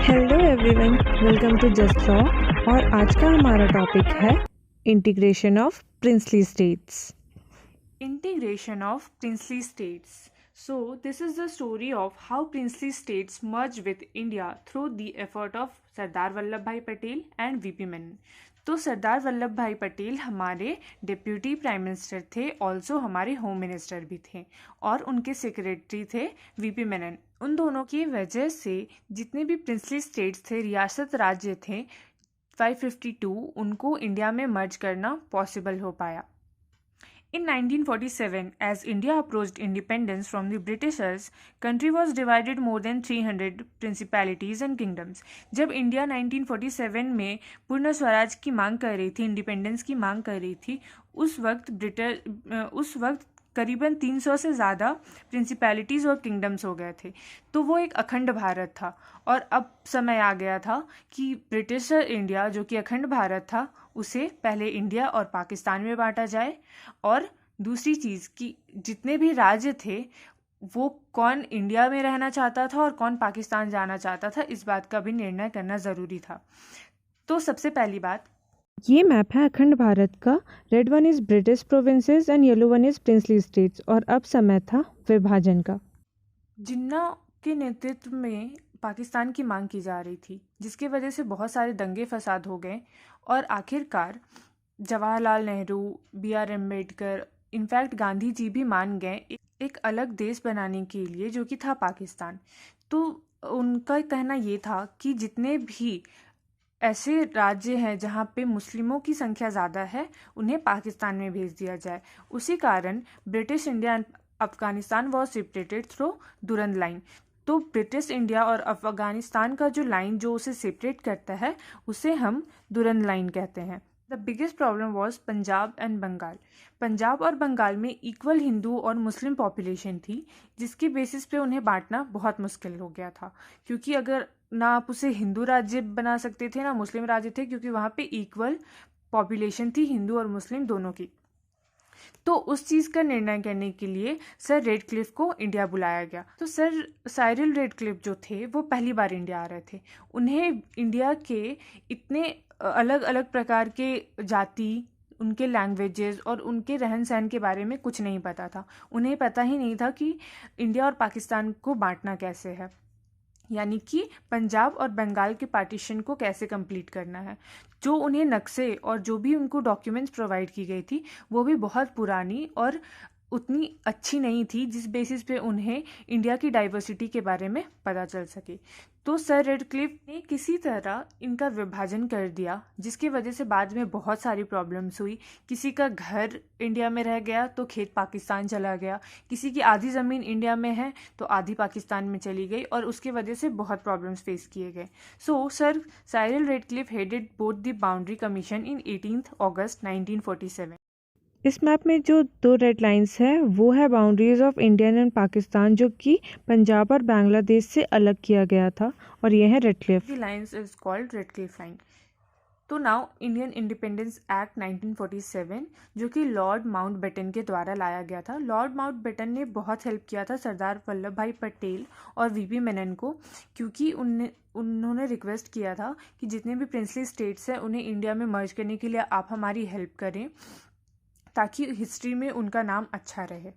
Hello everyone, welcome to just law. और आज का हमारा टॉपिक है integration of princely states. Integration of princely states. So, this is the story of how princely states merged with India through the effort of Sardar Vallabh भाई Patel and VP Menon. तो सरदार वल्लभ भाई पटेल हमारे deputy prime minister थे, ऑल्सो हमारे home minister भी थे, और उनके सेक्रेटरी थे वीपी मेनन। उन दोनों की वजह से जितने भी प्रिंसली स्टेट्स थे, रियासत राज्य थे, 552 उनको इंडिया में मर्ज करना पॉसिबल हो पाया। In 1947, as India approached independence from the Britishers, country was divided more than 300 principalities and kingdoms. जब इंडिया 1947 में पूर्ण स्वराज की मांग कर रही थी, इंडिपेंडेंस की मांग कर रही थी, उस वक्त करीबन 300 से ज़्यादा प्रिंसिपैलिटीज़ और किंगडम्स हो गए थे। तो वो एक अखंड भारत था, और अब समय आ गया था कि ब्रिटिश इंडिया, जो कि अखंड भारत था, उसे पहले इंडिया और पाकिस्तान में बांटा जाए, और दूसरी चीज़ कि जितने भी राज्य थे वो कौन इंडिया में रहना चाहता था और कौन पाकिस्तान जाना चाहता था, इस बात का भी निर्णय करना ज़रूरी था। तो सबसे पहली बात, ये मैप है अखंड भारत का। Red one is British provinces and yellow one is princely states. और अब समय था विभाजन का। जिन्ना के नेतृत्व में पाकिस्तान की मांग की जा रही थी, जिसकी वजह से बहुत सारे दंगे फसाद हो गए, और आखिरकार जवाहरलाल नेहरू, B.R. अम्बेडकर, इनफैक्ट गांधी जी भी मान गए एक अलग देश बनाने के लिए, जो कि था पाकिस्तान। तो उनका कहना ये था कि जितने भी ऐसे राज्य हैं जहाँ पे मुस्लिमों की संख्या ज़्यादा है, उन्हें पाकिस्तान में भेज दिया जाए। उसी कारण British India and Afghanistan was separated through Durand line. तो ब्रिटिश इंडिया और अफगानिस्तान का जो लाइन जो उसे सेपरेट करता है, उसे हम दुरंद लाइन कहते हैं। The biggest problem was Punjab and Bengal. Punjab और बंगाल में इक्वल हिंदू और मुस्लिम पॉपुलेशन थी, जिसकी बेसिस पे उन्हें बांटना बहुत मुश्किल हो गया था, क्योंकि अगर ना आप उसे हिंदू राज्य बना सकते थे ना मुस्लिम राज्य थे, क्योंकि वहाँ पे इक्वल पॉपुलेशन थी हिंदू और मुस्लिम दोनों की। तो उस चीज़ का निर्णय करने के लिए सर रेडक्लिफ को इंडिया बुलाया गया। तो सर साइरिल रेडक्लिफ जो थे वो पहली बार इंडिया आ रहे थे। उन्हें इंडिया के इतने अलग अलग प्रकार के जाति, उनके लैंग्वेजेस और उनके रहन सहन के बारे में कुछ नहीं पता था। उन्हें पता ही नहीं था कि इंडिया और पाकिस्तान को बांटना कैसे है, यानी कि पंजाब और बंगाल के पार्टीशन को कैसे कंप्लीट करना है। जो उन्हें नक्शे और जो भी उनको डॉक्यूमेंट्स प्रोवाइड की गई थी, वो भी बहुत पुरानी और उतनी अच्छी नहीं थी, जिस बेसिस पे उन्हें इंडिया की डाइवर्सिटी के बारे में पता चल सके। तो सर रेडक्लिफ ने किसी तरह इनका विभाजन कर दिया, जिसकी वजह से बाद में बहुत सारी प्रॉब्लम्स हुई। किसी का घर इंडिया में रह गया तो खेत पाकिस्तान चला गया, किसी की आधी ज़मीन इंडिया में है तो आधी पाकिस्तान में चली गई, और उसकी वजह से बहुत प्रॉब्लम्स फेस किए गए। So sir Cyril Radcliffe headed both the boundary commission in 18 August 1947। इस मैप में जो दो रेड लाइंस है वो है boundaries of Indian and Pakistan, जो कि पंजाब और बांग्लादेश से अलग किया गया था, और ये है Radcliffe. The lines is called Radcliffe line. तो नाउ इंडियन इंडिपेंडेंस एक्ट 1947, जो कि लॉर्ड माउंटबेटन के द्वारा लाया गया था। लॉर्ड माउंटबेटन ने बहुत हेल्प किया था सरदार वल्लभ भाई पटेल और वीपी मेनन को, क्योंकि उन्होंने रिक्वेस्ट किया था कि जितने भी प्रिंसली स्टेट्स हैं उन्हें इंडिया में मर्ज करने के लिए आप हमारी हेल्प करें, ताकि हिस्ट्री में उनका नाम अच्छा रहे।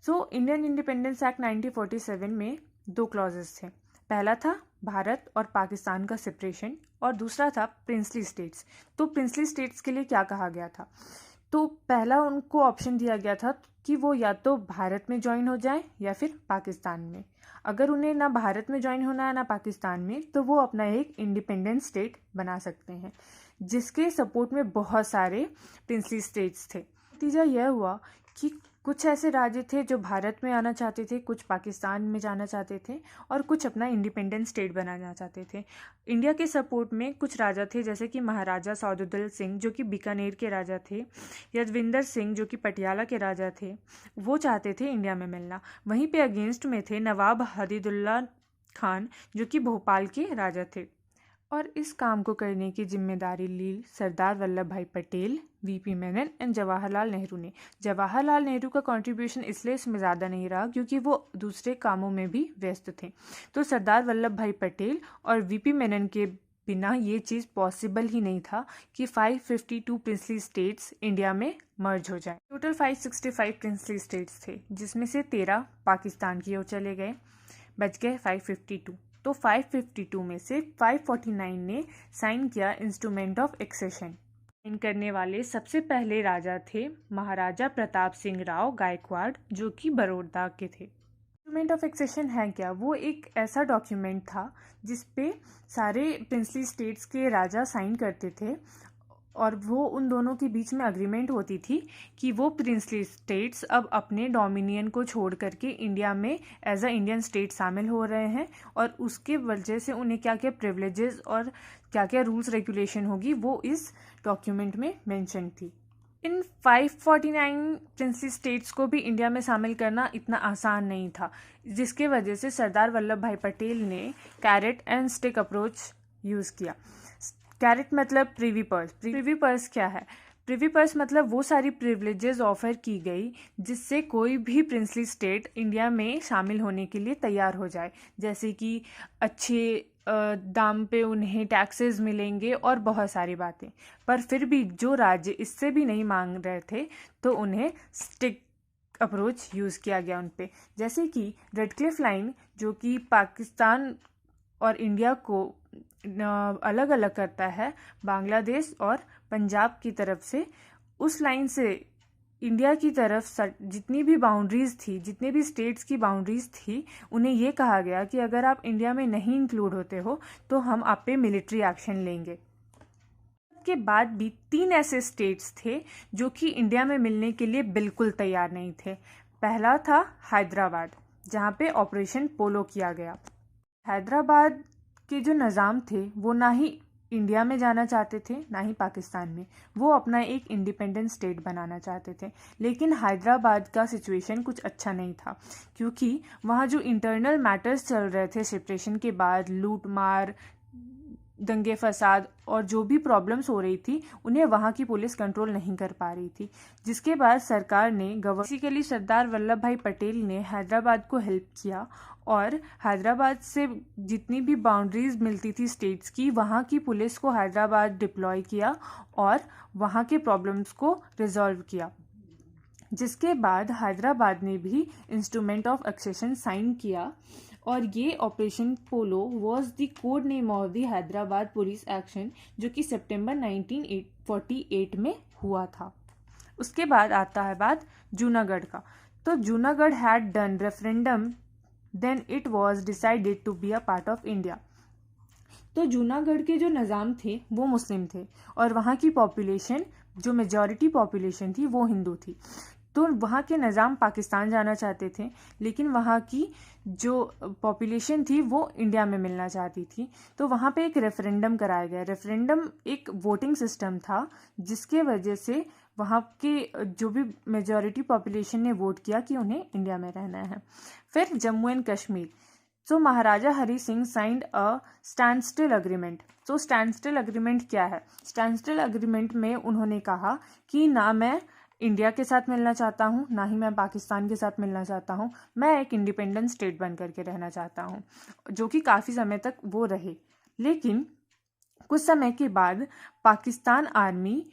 सो इंडियन इंडिपेंडेंस एक्ट 1947 में दो क्लॉजेस थे। पहला था भारत और पाकिस्तान का सेपरेशन, और दूसरा था प्रिंसली स्टेट्स। तो प्रिंसली स्टेट्स के लिए क्या कहा गया था? तो पहला उनको ऑप्शन दिया गया था कि वो या तो भारत में ज्वाइन हो जाए या फिर पाकिस्तान में। अगर उन्हें ना भारत में ज्वाइन होना है ना पाकिस्तान में, तो वो अपना एक इंडिपेंडेंट स्टेट बना सकते हैं, जिसके सपोर्ट में बहुत सारे प्रिंसली स्टेट्स थे। नतीजा यह हुआ कि कुछ ऐसे राज्य थे जो भारत में आना चाहते थे, कुछ पाकिस्तान में जाना चाहते थे, और कुछ अपना इंडिपेंडेंट स्टेट बनाना चाहते थे। इंडिया के सपोर्ट में कुछ राजा थे, जैसे कि महाराजा सौदुद्दौला सिंह, जो कि बीकानेर के राजा थे, यदविंदर सिंह, जो कि पटियाला के राजा थे, वो चाहते थे इंडिया में मिलना। वहीं पे अगेंस्ट में थे नवाब हदीदुल्ला खान, जो कि भोपाल के राजा थे। और इस काम को करने की जिम्मेदारी ली सरदार वल्लभ भाई पटेल, वीपी मेनन एंड जवाहरलाल नेहरू ने। जवाहरलाल नेहरू का कंट्रीब्यूशन इसलिए इसमें ज़्यादा नहीं रहा क्योंकि वो दूसरे कामों में भी व्यस्त थे। तो सरदार वल्लभ भाई पटेल और वीपी मेनन के बिना ये चीज़ पॉसिबल ही नहीं था कि 552 प्रिंसली स्टेट्स इंडिया में मर्ज हो जाए। टोटल 565 प्रिंसली स्टेट्स थे, जिसमें से 13 पाकिस्तान की ओर चले गए, बच गए 552। तो 552 में से 549 ने साइन किया इंस्ट्रूमेंट ऑफ एक्सेशन। साइन करने वाले सबसे पहले राजा थे महाराजा प्रताप सिंह राव गायकवाड़, जो कि बड़ौदा के थे। इंस्ट्रूमेंट ऑफ एक्सेशन है क्या? वो एक ऐसा डॉक्यूमेंट था जिसपे सारे प्रिंसली स्टेट्स के राजा साइन करते थे और वो उन दोनों के बीच में अग्रीमेंट होती थी कि वो प्रिंसली स्टेट्स अब अपने डोमिनियन को छोड़ करके इंडिया में एज अ इंडियन स्टेट शामिल हो रहे हैं और उसके वजह से उन्हें क्या क्या प्रिविलेजेस और क्या क्या रूल्स रेगुलेशन होगी वो इस डॉक्यूमेंट में मेंशन थी। इन 549 प्रिंसली स्टेट्स को भी इंडिया में शामिल करना इतना आसान नहीं था, जिसके वजह से सरदार वल्लभ भाई पटेल ने carrot and stick approach use किया। कैरेट मतलब प्रिवी पर्स। प्रिवी पर्स क्या है? प्रिवी पर्स मतलब वो सारी प्रिविलेजेस ऑफर की गई जिससे कोई भी प्रिंसली स्टेट इंडिया में शामिल होने के लिए तैयार हो जाए, जैसे कि अच्छे दाम पे उन्हें टैक्सेस मिलेंगे और बहुत सारी बातें। पर फिर भी जो राज्य इससे भी नहीं मांग रहे थे तो उन्हें स्टिक अप्रोच यूज़ किया गया उन पे। जैसे कि रेडक्लिफ लाइन जो कि पाकिस्तान और इंडिया को अलग अलग करता है बांग्लादेश और पंजाब की तरफ से, उस लाइन से इंडिया की तरफ जितनी भी बाउंड्रीज़ थी, जितने भी स्टेट्स की बाउंड्रीज़ थी, उन्हें ये कहा गया कि अगर आप इंडिया में नहीं इंक्लूड होते हो तो हम आप पे मिलिट्री एक्शन लेंगे। के बाद भी 3 ऐसे स्टेट्स थे जो कि इंडिया में मिलने के लिए बिल्कुल तैयार नहीं थे। पहला था हैदराबाद, जहाँ पे ऑपरेशन पोलो किया गया। हैदराबाद के जो निज़ाम थे वो ना ही इंडिया में जाना चाहते थे ना ही पाकिस्तान में, वो अपना एक इंडिपेंडेंट स्टेट बनाना चाहते थे। लेकिन हैदराबाद का सिचुएशन कुछ अच्छा नहीं था क्योंकि वहाँ जो इंटरनल मैटर्स चल रहे थे सेपरेशन के बाद, लूट मार, दंगे फसाद और जो भी प्रॉब्लम्स हो रही थी उन्हें वहाँ की पुलिस कंट्रोल नहीं कर पा रही थी, जिसके बाद सरकार ने बेसिकली सरदार वल्लभ भाई पटेल ने हैदराबाद को हेल्प किया और हैदराबाद से जितनी भी बाउंड्रीज मिलती थी स्टेट्स की, वहाँ की पुलिस को हैदराबाद डिप्लॉय किया और वहाँ के प्रॉब्लम्स को रिजॉल्व किया। जिसके बाद हैदराबाद ने भी इंस्ट्रूमेंट ऑफ एक्सेशन साइन किया और ये operation polo was the code name of the Hyderabad police action, जो कि सितंबर 1948 में हुआ था। उसके बाद आता है बात जूनागढ़ का। तो Junagadh had done referendum, then it was decided to be a part of India. तो जूनागढ़ के जो निज़ाम थे वो मुस्लिम थे और वहाँ की पॉपुलेशन, जो मेजॉरिटी पॉपुलेशन थी वो हिंदू थी। तो वहाँ के निज़ाम पाकिस्तान जाना चाहते थे, लेकिन वहाँ की जो पॉपुलेशन थी वो इंडिया में मिलना चाहती थी। तो वहाँ पे एक रेफरेंडम कराया गया। रेफरेंडम एक वोटिंग सिस्टम था जिसके वजह से वहाँ के जो भी मेजॉरिटी पॉपुलेशन ने वोट किया कि उन्हें इंडिया में रहना है। फिर जम्मू एंड कश्मीर। तो Maharaja Hari Singh signed a standstill agreement. तो स्टैंड स्टिल अग्रीमेंट क्या है? स्टैंड स्टिल अग्रीमेंट में उन्होंने कहा कि ना मैं इंडिया के साथ मिलना चाहता हूँ, ना ही मैं पाकिस्तान के साथ मिलना चाहता हूँ, मैं एक इंडिपेंडेंट स्टेट बन करके रहना चाहता हूँ, जो कि काफ़ी समय तक वो रहे। लेकिन कुछ समय के बाद पाकिस्तान आर्मी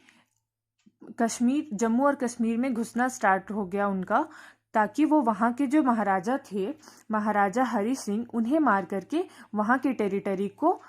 कश्मीर, जम्मू और कश्मीर में घुसना स्टार्ट हो गया उनका, ताकि वो वहाँ के जो महाराजा थे, महाराजा हरी सिंह, उन्हें मार करके वहाँ की टेरिटरी को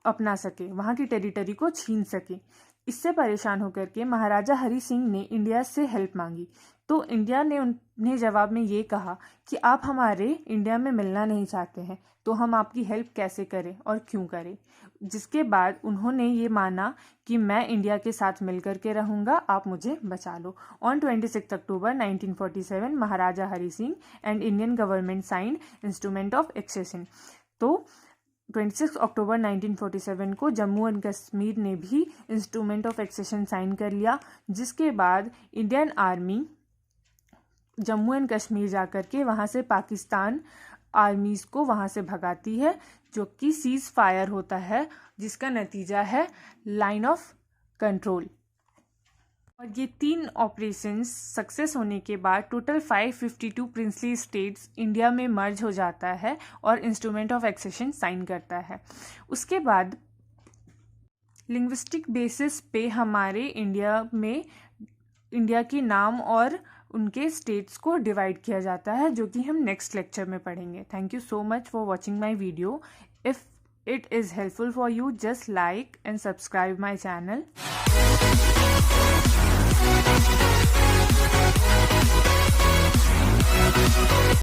अपना सके, वहाँ की टेरिटरी को छीन सके। इससे परेशान होकर के महाराजा हरी सिंह ने इंडिया से हेल्प मांगी। तो इंडिया ने उन्हें जवाब में ये कहा कि आप हमारे इंडिया में मिलना नहीं चाहते हैं तो हम आपकी हेल्प कैसे करें और क्यों करें। जिसके बाद उन्होंने ये माना कि मैं इंडिया के साथ मिलकर के रहूँगा, आप मुझे बचा लो। On 26 October 1947 Maharaja Hari Singh and Indian government signed instrument of accession. तो 26 अक्टूबर 1947 को जम्मू एंड कश्मीर ने भी इंस्ट्रूमेंट ऑफ एक्सेशन साइन कर लिया, जिसके बाद Indian army Jammu and Kashmir जा कर के वहाँ से पाकिस्तान आर्मीज़ को वहाँ से भगाती है, जो कि सीज फायर होता है, जिसका नतीजा है लाइन ऑफ कंट्रोल। और ये 3 ऑपरेशंस सक्सेस होने के बाद टोटल 552 प्रिंसली स्टेट्स इंडिया में मर्ज हो जाता है और इंस्ट्रूमेंट ऑफ एक्सेशन साइन करता है। उसके बाद लिंग्विस्टिक बेसिस पे हमारे इंडिया के नाम और उनके स्टेट्स को डिवाइड किया जाता है, जो कि हम नेक्स्ट लेक्चर में पढ़ेंगे। Thank you so much for watching my video. If it is helpful for you, just like and subscribe my channel.